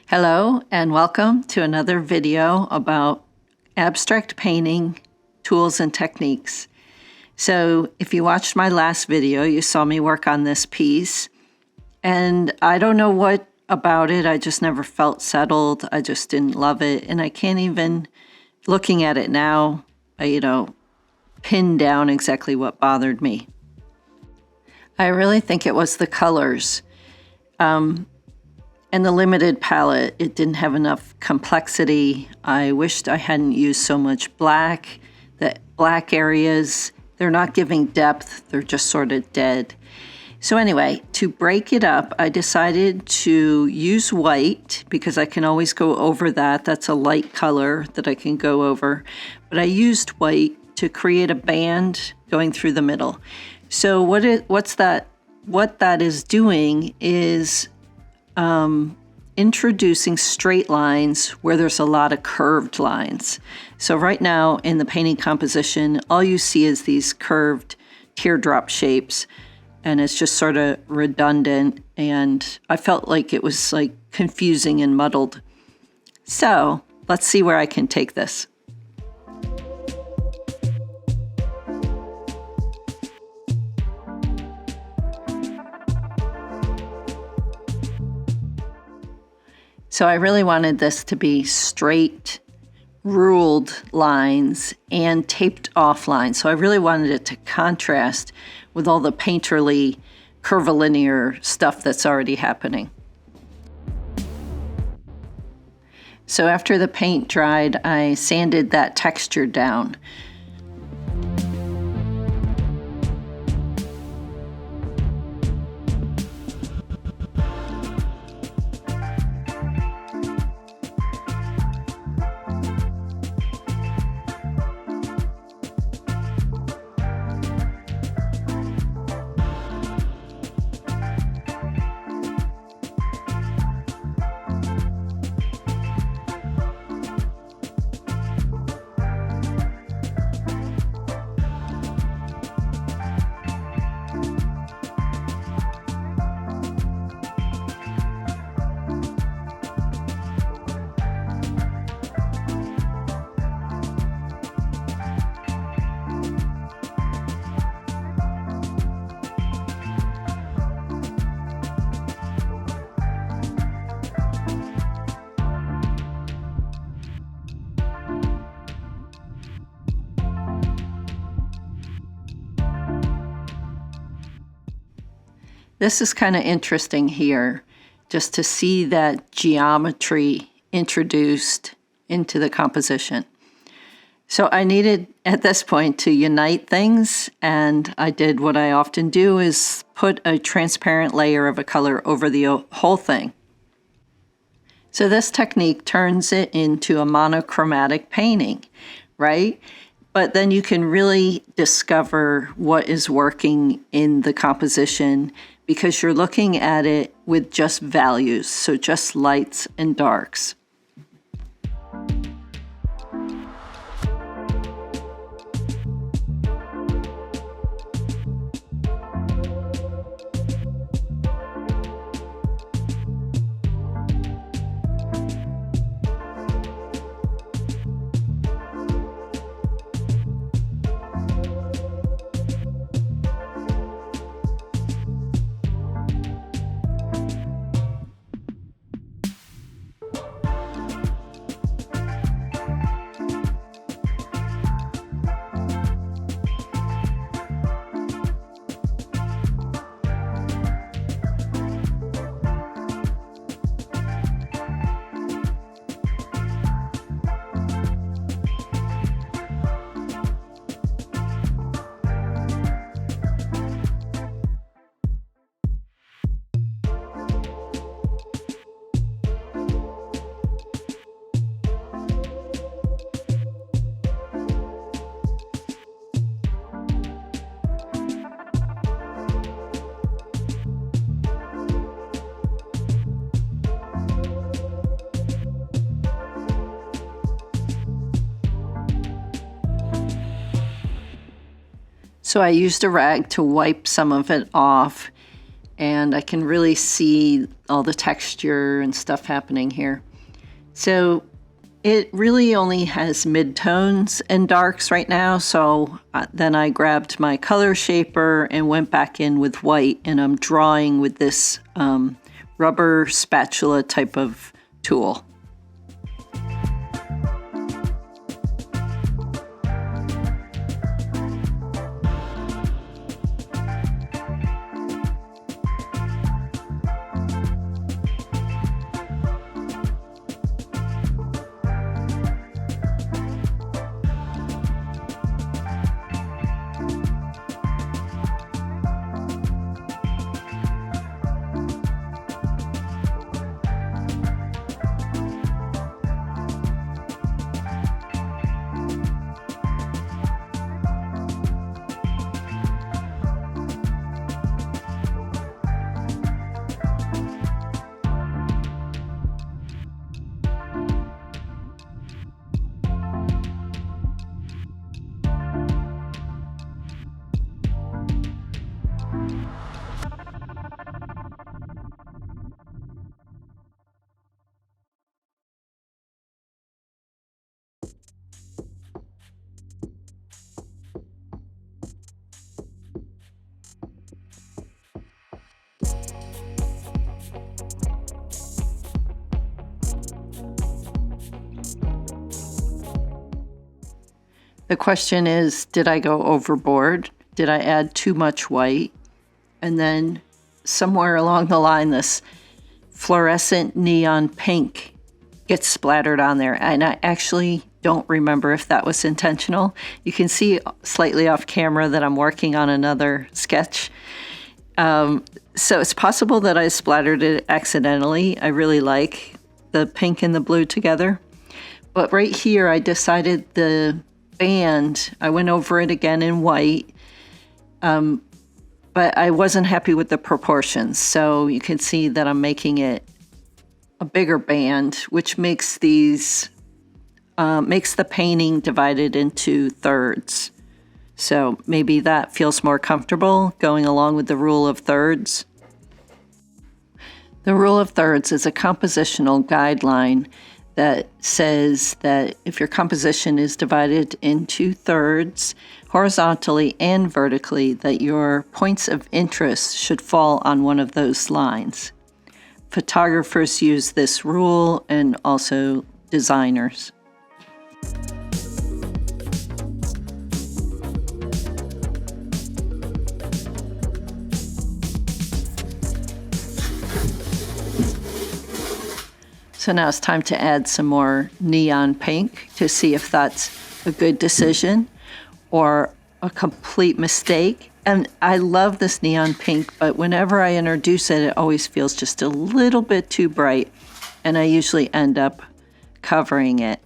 Hello and welcome to another video about abstract painting tools and techniques. So if you watched my last video, you saw me work on this piece, and I don't know what about it. I just never felt settled. I just didn't love it, and I can't even, looking at it now, pin down exactly what bothered me. I really think it was the colors. And the limited palette, it didn't have enough complexity. I wished I hadn't used so much black. The black areas, they're not giving depth, they're just sort of dead. So anyway, to break it up, I decided to use white because I can always go over that. That's a light color that I can go over. But I used white to create a band going through the middle. So what that is doing is introducing straight lines where there's a lot of curved lines. So right now in the painting composition, all you see is these curved teardrop shapes, and it's just sort of redundant, and I felt like it was like confusing and muddled. So let's see where I can take this. So I really wanted this to be straight, ruled lines and taped off lines. So I really wanted it to contrast with all the painterly, curvilinear stuff that's already happening. So after the paint dried, I sanded that texture down. This is kind of interesting here, just to see that geometry introduced into the composition. So I needed, at this point, to unite things, and I did what I often do, is put a transparent layer of a color over the whole thing. So this technique turns it into a monochromatic painting, right? But then you can really discover what is working in the composition because you're looking at it with just values, so just lights and darks. So I used a rag to wipe some of it off, and I can really see all the texture and stuff happening here. So it really only has midtones and darks right now, so then I grabbed my color shaper and went back in with white, and I'm drawing with this rubber spatula type of tool. The question is, did I go overboard? Did I add too much white? And then somewhere along the line, this fluorescent neon pink gets splattered on there. And I actually don't remember if that was intentional. You can see slightly off camera that I'm working on another sketch. So it's possible that I splattered it accidentally. I really like the pink and the blue together. But right here, I decided the band, I went over it again in white, but I wasn't happy with the proportions. So you can see that I'm making it a bigger band, which makes these, makes the painting divided into thirds. So maybe that feels more comfortable going along with the rule of thirds. The rule of thirds is a compositional guideline that says that if your composition is divided into thirds, horizontally and vertically, that your points of interest should fall on one of those lines. Photographers use this rule, and also designers. So now it's time to add some more neon pink to see if that's a good decision or a complete mistake. And I love this neon pink, but whenever I introduce it, it always feels just a little bit too bright, and I usually end up covering it.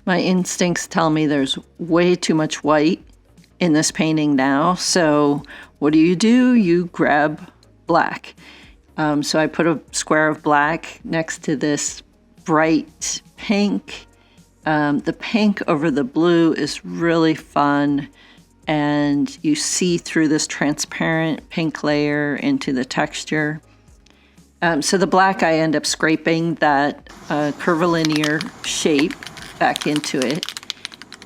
My instincts tell me there's way too much white in this painting now. So what do? You grab black. So I put a square of black next to this bright pink. The pink over the blue is really fun. And you see through this transparent pink layer into the texture. So the black, I end up scraping that curvilinear shape back into it,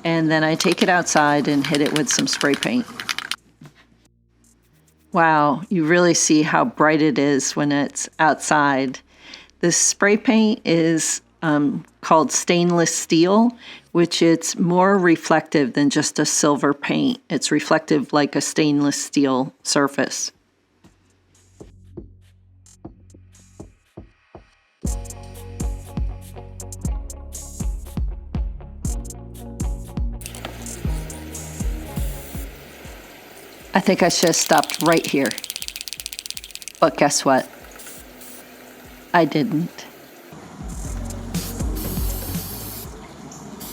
and then I take it outside and hit it with some spray paint. Wow, you really see how bright it is when it's outside. This spray paint is called stainless steel, which it's more reflective than just a silver paint. It's reflective like a stainless steel surface. I think I should have stopped right here. But guess what? I didn't.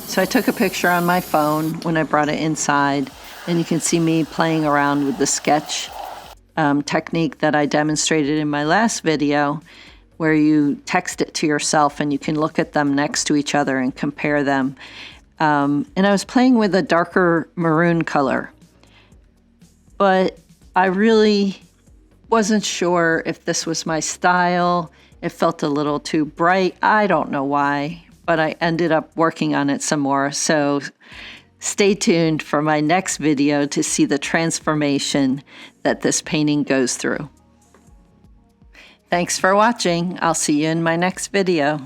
So I took a picture on my phone when I brought it inside, and you can see me playing around with the sketch technique that I demonstrated in my last video, where you text it to yourself and you can look at them next to each other and compare them. And I was playing with a darker maroon color, but I really wasn't sure if this was my style. It felt a little too bright. I don't know why, but I ended up working on it some more. So stay tuned for my next video to see the transformation that this painting goes through. Thanks for watching. I'll see you in my next video.